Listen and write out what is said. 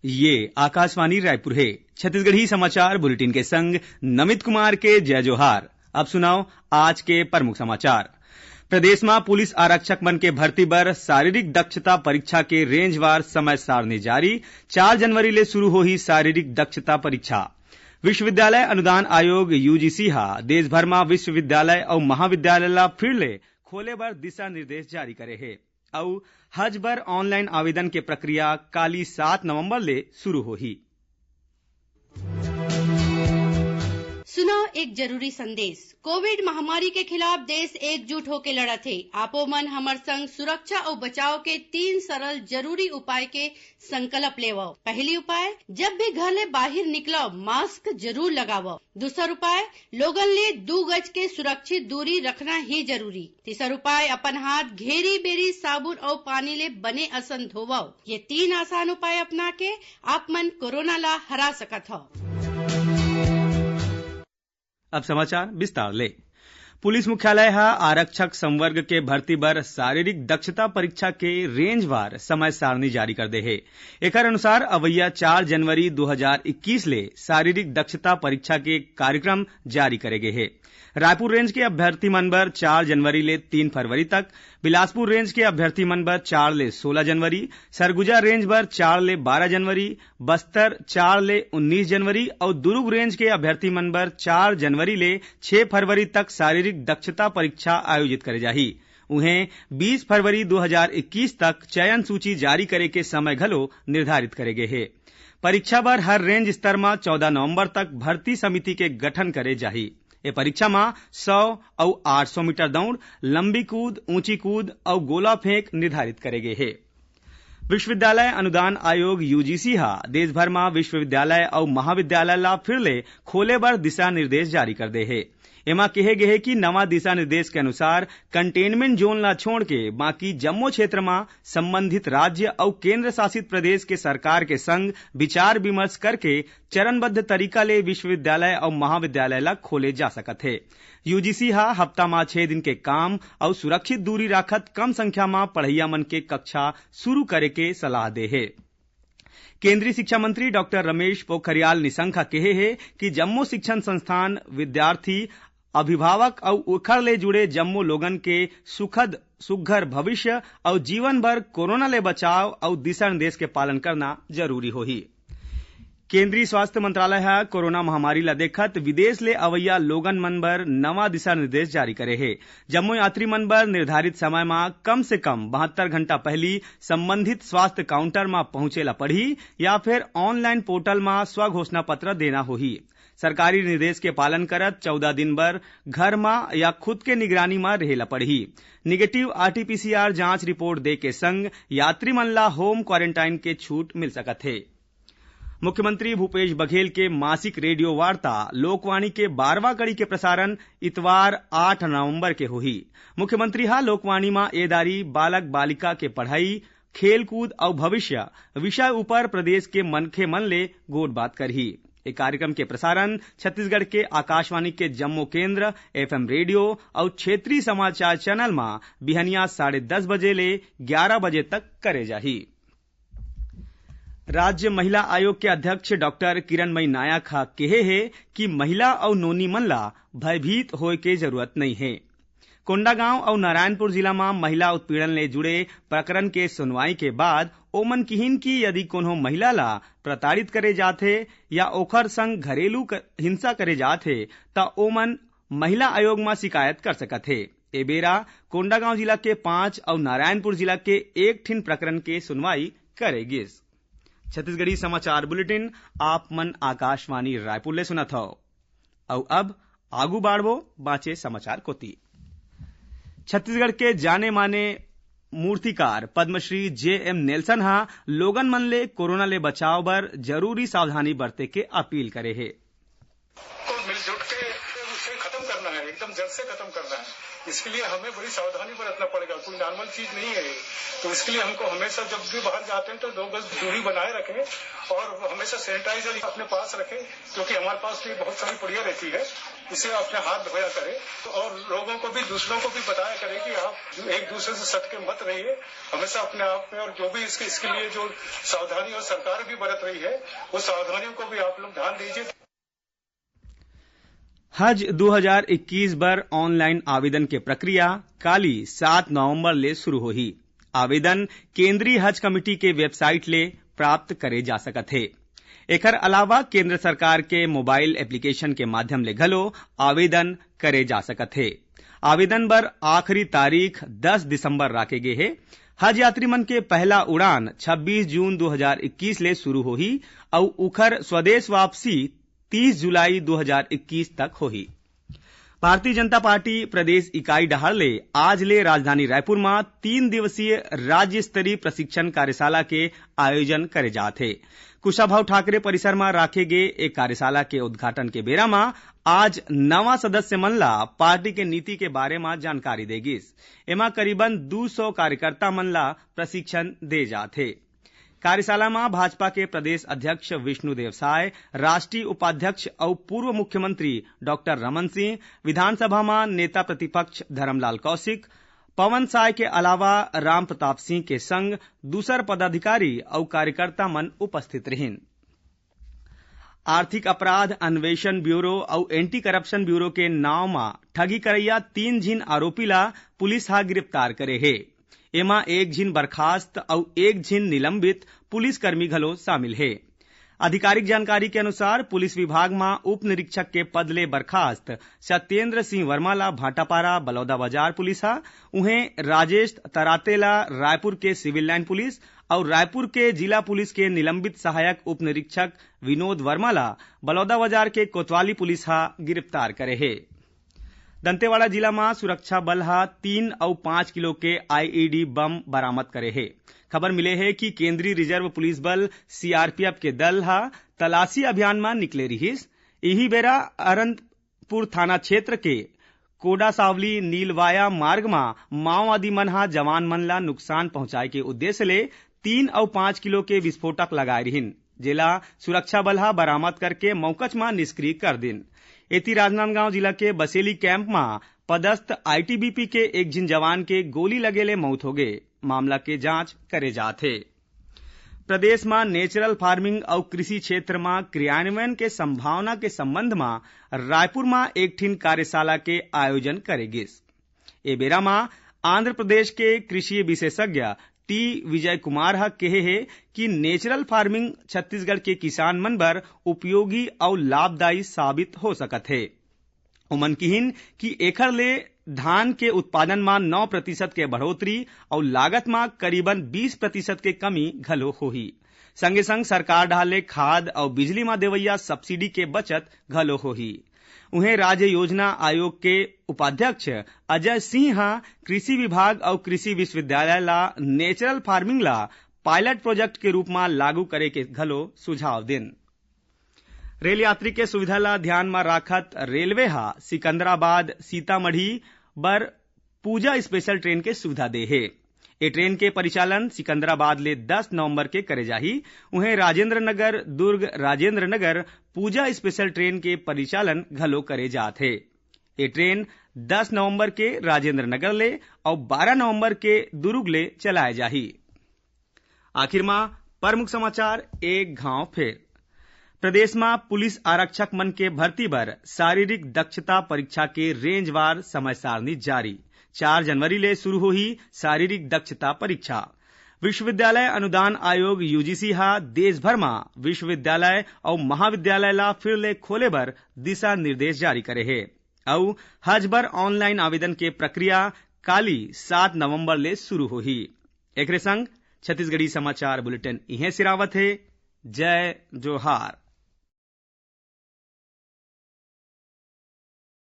ये आकाशवाणी रायपुर है। छत्तीसगढ़ी समाचार बुलेटिन के संग नमित कुमार के जय जोहार। अब सुनाओ आज के प्रमुख समाचार। प्रदेश में पुलिस आरक्षक मन के भर्ती बर शारीरिक दक्षता परीक्षा के रेंजवार समय सारणी जारी। 4 जनवरी ले शुरू होही शारीरिक दक्षता परीक्षा। विश्वविद्यालय अनुदान आयोग यूजीसी हा देश भर में विश्वविद्यालय और महाविद्यालय ला फिर ले खोले बर दिशा निर्देश जारी करे है। और हज बर ऑनलाइन आवेदन के प्रक्रिया काली 7 नवंबर ले शुरू होही। सुनो एक जरूरी संदेश। कोविड महामारी के खिलाफ देश एकजुट होके लड़त है। आपो मन हमर संग सुरक्षा और बचाव के 3 सरल जरूरी उपाय के संकल्प लेवो। पहली उपाय, जब भी घर ले बाहर निकलो मास्क जरूर लगावो। दूसरा उपाय, लोगन ले 2 गज के सुरक्षित दूरी रखना ही जरूरी। तीसरा उपाय, अपन हाथ घेरी बेरी साबुन और पानी ले बने असन धोवो। ये 3 आसान उपाय अपना के आप मन कोरोना ला हरा सकत हो। अब समाचार विस्तार ले। पुलिस मुख्यालय हा आरक्षक संवर्ग के भर्ती बर शारीरिक दक्षता परीक्षा के रेंजवार समय सारणी जारी कर दे है। एकर अनुसार अवैया 4 जनवरी 2021 ले शारीरिक दक्षता परीक्षा के कार्यक्रम जारी करे गए है। रायपुर रेंज के अभ्यर्थी मन बर 4 जनवरी ले 3 फरवरी तक, बिलासपुर रेंज के अभ्यर्थी मन बर 4 ले 16 जनवरी, सरगुजा रेंज बर 4 ले 12 जनवरी, बस्तर 4 ले 19 जनवरी और दुर्ग रेंज के अभ्यर्थी मन बर 4 जनवरी ले 6 फरवरी तक शारीरिक दक्षता परीक्षा आयोजित करे जाही। उन्हें 20 फरवरी 2021 तक चयन सूची जारी करे के समय घलो निर्धारित करे गए है। परीक्षा बर हर रेंज स्तर में 14 नवंबर तक भर्ती समिति के गठन करे जाही। ये परीक्षा में 100 और 800 मीटर दौड़, लंबी कूद, ऊंची कूद और गोला फेंक निर्धारित करे गए है। विश्वविद्यालय अनुदान आयोग यूजीसी हा देश भर में विश्वविद्यालय और महाविद्यालय ला फिर ले खोले बर दिशा निर्देश जारी कर दे है। एमा कहे गए है कि नवा दिशा निर्देश के अनुसार कंटेनमेंट जोन ला छोड़ के बाकी जम्मो क्षेत्र में संबंधित राज्य और केंद्र शासित प्रदेश के सरकार के संग विचार विमर्श करके चरणबद्ध तरीका ले विश्वविद्यालय और महाविद्यालय ला खोले जा सकत है। यूजीसी हा हफ्ता में 6 दिन के काम और सुरक्षित दूरी राखत कम संख्या में पढ़ैया मन के कक्षा शुरू करे के सलाह दे है। केंद्रीय शिक्षा मंत्री डॉक्टर रमेश पोखरियाल निशंक कहे है कि जम्मो शिक्षण संस्थान विद्यार्थी, अभिभावक और उखड़ ले जुड़े जम्मो लोगन के सुखद सुघर भविष्य और जीवन भर कोरोना ले बचाव और दिशा निर्देश के पालन करना जरूरी होही। केंद्रीय स्वास्थ्य मंत्रालय हा कोरोना महामारी ला देखत विदेश ले अवैया लोगन मन बर नवा दिशा निर्देश जारी करे है। जम्मो यात्री मन बर निर्धारित समय में कम से कम 72 घंटा पहली संबंधित स्वास्थ्य काउंटर में पहुंचेला पड़ी या फिर ऑनलाइन पोर्टल में स्व घोषणा पत्र देना होही। सरकारी निर्देश के पालन करत 14 दिन बर घर में या खुद के निगरानी में रहेला पड़ी। निगेटिव आरटीपीसीआर जांच रिपोर्ट दे के संग यात्री मन ला होम क्वारंटाइन के छूट मिल सकत है। मुख्यमंत्री भूपेश बघेल के मासिक रेडियो वार्ता लोकवाणी के 12वां कड़ी के प्रसारण इतवार 8 नवंबर के होही। मुख्यमंत्री हा लोकवाणी में एदारी बालक बालिका के पढ़ाई, खेल कूद और भविष्य विषय ऊपर प्रदेश के मनखे मन ले गोट बात करही। एक कार्यक्रम के प्रसारण छत्तीसगढ़ के आकाशवाणी के जम्मू केंद्र, एफएम रेडियो और क्षेत्रीय समाचार चैनल में बिहनिया 10:30 बजे ले 11 बजे तक करे जाही। राज्य महिला आयोग के अध्यक्ष डॉक्टर किरणमयी नायक हा कहे है कि महिला और नोनी मन ला भयभीत होए के जरूरत नहीं है। कोंडागांव और नारायणपुर जिला में महिला उत्पीड़न ले जुड़े प्रकरण के सुनवाई के बाद ओमन किहिन की यदि कोनो महिला ला प्रताड़ित करे जाथे या ओखर संग घरेलू हिंसा करे जाथे त ओमन महिला आयोग में शिकायत कर सकत है। ए बेरा कोंडागांव जिला के 5 और नारायणपुर जिला के 1 ठिन प्रकरण के सुनवाई करेगी। छत्तीसगढ़ी समाचार बुलेटिन आप मन आकाशवाणी रायपुर ले सुनत हो। और अब आगू बाढ़बो बाँचे समाचार कोती। छत्तीसगढ़ के जाने माने मूर्तिकार पद्मश्री जे.एम. नेल्सन हा लोगन मन ले कोरोना ले बचाव बर जरूरी सावधानी बरते के अपील करे है। तो मिलजुल के उसे खत्म करना है, एकदम जड़ से खत्म करना है। इसके लिए हमें बड़ी सावधानी बरतना पड़ेगा, कोई नॉर्मल चीज नहीं है। तो इसके लिए हमको हमेशा जब भी बाहर जाते हैं तो 2 गज दूरी बनाए रखें और हमेशा सैनिटाइजर अपने पास रखें, क्योंकि हमारे पास भी बहुत सारी पुड़िया रहती है, इसे अपने हाथ धोया करें और लोगों को भी, दूसरों को भी बताया करें कि आप एक दूसरे से सट के मत रहिए, हमेशा अपने आप में। और जो भी इसके लिए जो सावधानी और सरकार भी बरत रही है, वो सावधानियों को भी आप लोग ध्यान दीजिए। हज 2021 बर ऑनलाइन आवेदन के प्रक्रिया काली 7 नवंबर ले शुरू होही। आवेदन केंद्रीय हज कमेटी के वेबसाइट ले प्राप्त करे जा सकत है। एकर अलावा केंद्र सरकार के मोबाइल एप्लीकेशन के माध्यम ले घलो आवेदन करे जा सकत है। आवेदन बर आखिरी तारीख 10 दिसंबर राखे गे है। हज यात्री मन के पहला उड़ान 26 जून 2021 ले शुरू होही और उखर स्वदेश वापसी 30 जुलाई 2021 तक होही। भारतीय जनता पार्टी प्रदेश इकाई डहार ले आज ले राजधानी रायपुर में 3 दिवसीय राज्य स्तरीय प्रशिक्षण कार्यशाला के आयोजन करे जात है। कुशाभाऊ ठाकरे परिसर में राखे गे एक कार्यशाला के उद्घाटन के बेरा में आज नवा सदस्य मन ला पार्टी के नीति के बारे में जानकारी देगिस। एमा करीबन 200 कार्यकर्ता मन ला प्रशिक्षण दे जात है। कार्यशाला में भाजपा के प्रदेश अध्यक्ष विष्णुदेव साय, राष्ट्रीय उपाध्यक्ष और पूर्व मुख्यमंत्री डॉक्टर रमन सिंह, विधानसभा में नेता प्रतिपक्ष धर्मलाल कौशिक, पवन साय के अलावा राम प्रताप सिंह के संग दूसर पदाधिकारी और कार्यकर्ता मन उपस्थित रहिन। आर्थिक अपराध अन्वेषण ब्यूरो और एंटी करप्शन ब्यूरो के नाव में ठगी करैया 3 झिन आरोपी ला पुलिस हा गिरफ्तार करे है। एमा 1 झिन बर्खास्त और 1 झिन निलंबित पुलिस कर्मी घलो शामिल है। आधिकारिक जानकारी के अनुसार पुलिस विभाग में उप निरीक्षक के पद ले बर्खास्त सत्येंद्र सिंह वर्मा ला भाटापारा बलौदा बाजार पुलिस हा, उन्हें राजेश तरातेला रायपुर के सिविल लाइन पुलिस और रायपुर के जिला पुलिस के निलंबित सहायक उप निरीक्षक विनोद वर्मा ला बलौदा बाजार के कोतवाली पुलिस हा गिरफ्तार करे है। दंतेवाड़ा जिला में सुरक्षा बल हा 3 और 5 किलो के आईईडी बम बरामद करे है। खबर मिले है कि केंद्रीय रिजर्व पुलिस बल सीआरपीएफ के दल हा तलाशी अभियान में निकले रहिस। यही बेरा अरनपुर थाना क्षेत्र के कोडासावली नीलवाया मार्ग में माओवादी मन हा जवान मन ला नुकसान पहुंचाए के उद्देश्य ले 3 और 5 किलो के विस्फोटक लगाए रहिन, जिला सुरक्षा बल हा बरामद करके मौकच में निष्क्रिय कर दिन। एती राजनांदगांव जिला के बसेली कैंप में पदस्थ आईटीबीपी के 1 झिन जवान के गोली लगेले मौत हो गए। मामला के जांच करे जात है। प्रदेश में नेचुरल फार्मिंग और कृषि क्षेत्र में क्रियान्वयन के संभावना के संबंध में रायपुर में एक ठिन कार्यशाला के आयोजन करेगिस। ए बेरा में आंध्र प्रदेश के कृषि विशेषज्ञ टी विजय कुमार हा कहे है कि नेचुरल फार्मिंग छत्तीसगढ़ के किसान मन बर उपयोगी और लाभदायी साबित हो सकत है। उमन किहिन कि एखर ले धान के उत्पादन में 9% के बढ़ोतरी और लागत में करीबन 20% के कमी घलो होही। संगे संग सरकार डाले खाद और बिजली में देवैया सब्सिडी के बचत घलो होही। उन्हें राज्य योजना आयोग के उपाध्यक्ष अजय सिंह कृषि विभाग और कृषि विश्वविद्यालय ला नेचुरल फार्मिंग ला पायलट प्रोजेक्ट के रूप में लागू करे के घलो सुझाव दिन। रेल यात्री के सुविधा ला ध्यान में राखत रेलवे हा सिकंदराबाद सीतामढ़ी बर पूजा स्पेशल ट्रेन के सुविधा दे है। ए ट्रेन के परिचालन सिकंदराबाद ले 10 नवंबर के करे जाही। उन्हें राजेंद्र नगर दुर्ग राजेंद्र नगर पूजा स्पेशल ट्रेन के परिचालन घलो करे जात है। ये ट्रेन 10 नवंबर के राजेंद्र नगर ले और 12 नवंबर के दुर्ग ले चलाए जाही। आखिर में प्रमुख समाचार एक घाव फिर। प्रदेश में पुलिस आरक्षक मन के भर्ती बर शारीरिक दक्षता परीक्षा के रेंजवार समय सारणी जारी। 4 जनवरी ले शुरू हुई शारीरिक दक्षता परीक्षा। विश्वविद्यालय अनुदान आयोग यूजीसी हा देश भर में विश्वविद्यालय और महाविद्यालय ला फिर ले खोले बर दिशा निर्देश जारी करे है। और हज बर ऑनलाइन आवेदन के प्रक्रिया काली 7 नवंबर ले शुरू होही। एकरे संग छत्तीसगढ़ी समाचार बुलेटिन इहे सिरावत है। जय जोहार।